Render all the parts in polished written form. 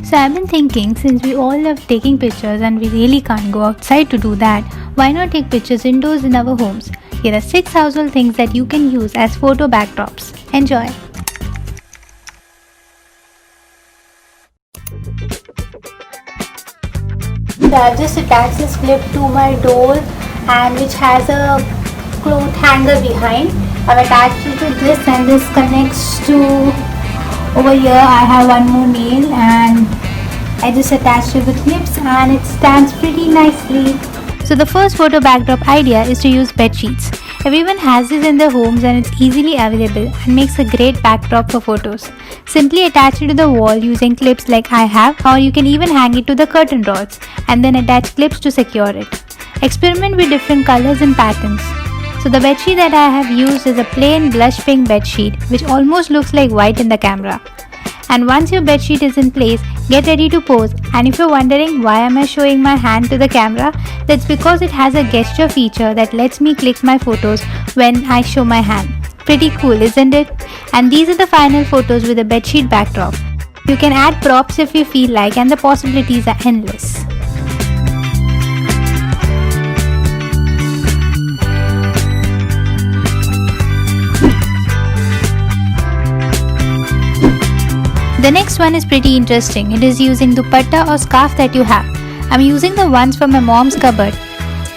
So I've been thinking, since we all love taking pictures and we really can't go outside to do that, why not take pictures indoors in our homes? Here are 6 household things that you can use as photo backdrops. Enjoy! So I've just attached this clip to my door and which has a cloth hanger behind. I've attached it to this and this connects to over here. I have one more nail and I just attached it with clips and it stands pretty nicely. So the first photo backdrop idea is to use bed sheets. Everyone has this in their homes and it's easily available and makes a great backdrop for photos. Simply attach it to the wall using clips like I have, or you can even hang it to the curtain rods and then attach clips to secure it. Experiment with different colors and patterns. So the bedsheet that I have used is a plain blush pink bedsheet which almost looks like white in the camera. And once your bedsheet is in place, get ready to pose. And if you're wondering why am I showing my hand to the camera, that's because it has a gesture feature that lets me click my photos when I show my hand. Pretty cool, isn't it? And these are the final photos with a bedsheet backdrop. You can add props if you feel like, and the possibilities are endless. The next one is pretty interesting. It is using dupatta or scarf that you have. I'm using the ones from my mom's cupboard.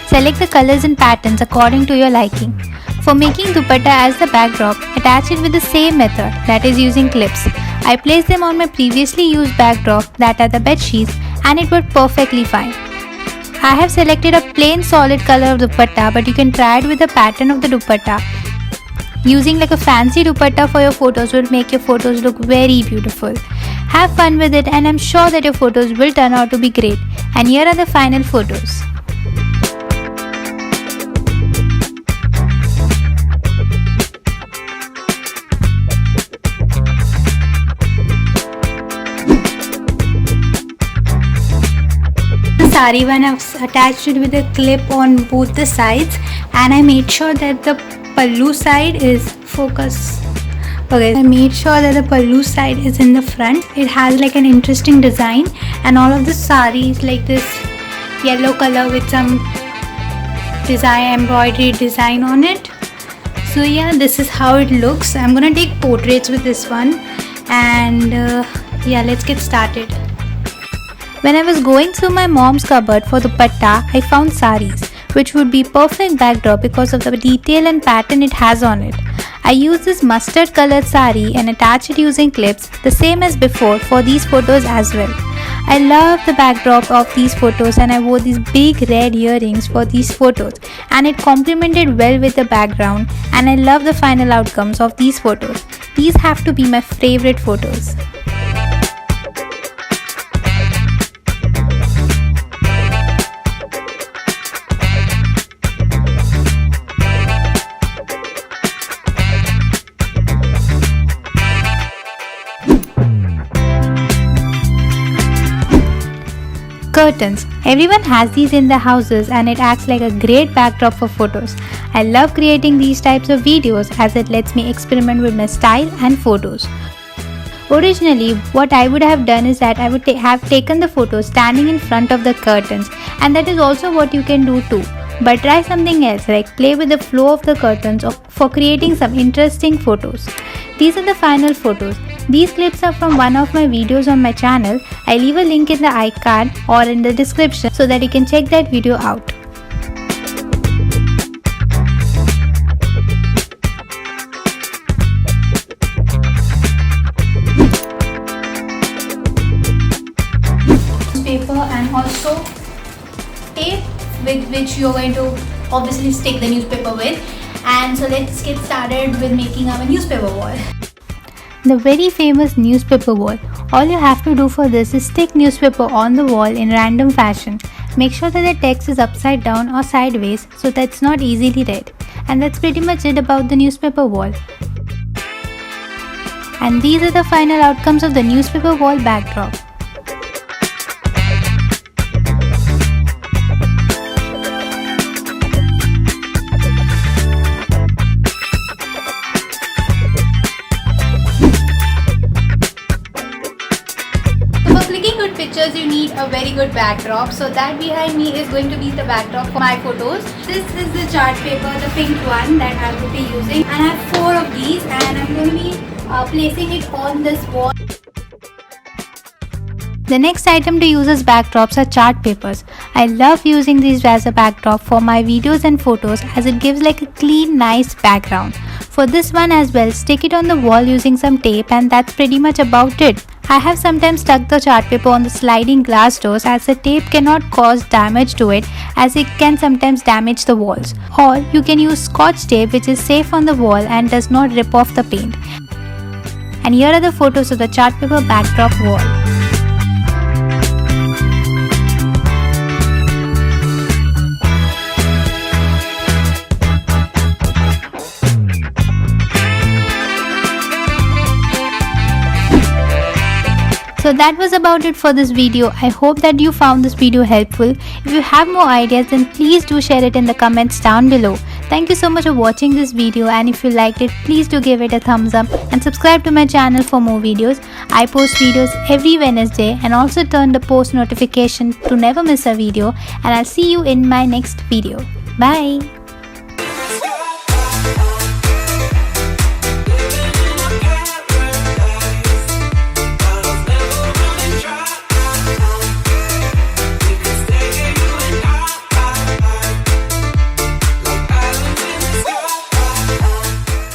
Select the colors and patterns according to your liking. For making dupatta as the backdrop, attach it with the same method, that is using clips. I placed them on my previously used backdrop, that are the bed sheets, and it worked perfectly fine. I have selected a plain solid color of dupatta, but you can try it with the pattern of the dupatta. Using like a fancy dupatta for your photos will make your photos look very beautiful. Have fun with it and I'm sure that your photos will turn out to be great. And here are the final photos. The sari one, I've attached it with a clip on both the sides and I made sure that the pallu side is focus. Okay, I made sure that the pallu side is in the front. It has like an interesting design and all of the sari is like this yellow color with some design, embroidery design on it. So yeah, this is how it looks. I'm gonna take portraits with this one and yeah, let's get started. When I was going through my mom's cupboard for dupatta, I found saris, which would be perfect backdrop because of the detail and pattern it has on it. I used this mustard colored sari and attached it using clips, the same as before for these photos as well. I love the backdrop of these photos and I wore these big red earrings for these photos and it complemented well with the background, and I love the final outcomes of these photos. These have to be my favorite photos. Curtains. Everyone has these in their houses and it acts like a great backdrop for photos. I love creating these types of videos as it lets me experiment with my style and photos. Originally, what I would have done is that I would have taken the photo standing in front of the curtains, and that is also what you can do too. But try something else, like play with the flow of the curtains for creating some interesting photos. These are the final photos. These clips are from one of my videos on my channel. I leave a link in the iCard or in the description so that you can check that video out. Paper and also tape with which you're going to obviously stick the newspaper with. And so let's get started with making our newspaper wall. The very famous newspaper wall. All you have to do for this is stick newspaper on the wall in random fashion. Make sure that the text is upside down or sideways so that it's not easily read. And that's pretty much it about the newspaper wall. And these are the final outcomes of the newspaper wall backdrop. clicking good pictures, you need a very good backdrop. So that behind me is going to be the backdrop for my photos. This is the chart paper, the pink one that I will be using, and I have 4 of these, and I'm going to be placing it on this wall. The next item to use as backdrops are chart papers. I love using these as a backdrop for my videos and photos as it gives like a clean, nice background. For this one as well, stick it on the wall using some tape, and that's pretty much about it. I have sometimes stuck the chart paper on the sliding glass doors as the tape cannot cause damage to it as it can sometimes damage the walls. Or you can use scotch tape which is safe on the wall and does not rip off the paint. And here are the photos of the chart paper backdrop wall. So that was about it for this video. I hope that you found this video helpful. If you have more ideas, then please do share it in the comments down below. Thank you so much for watching this video, and if you liked it, please do give it a thumbs up and subscribe to my channel for more videos. I post videos every Wednesday, and also turn the post notification to never miss a video, and I'll see you in my next video. Bye.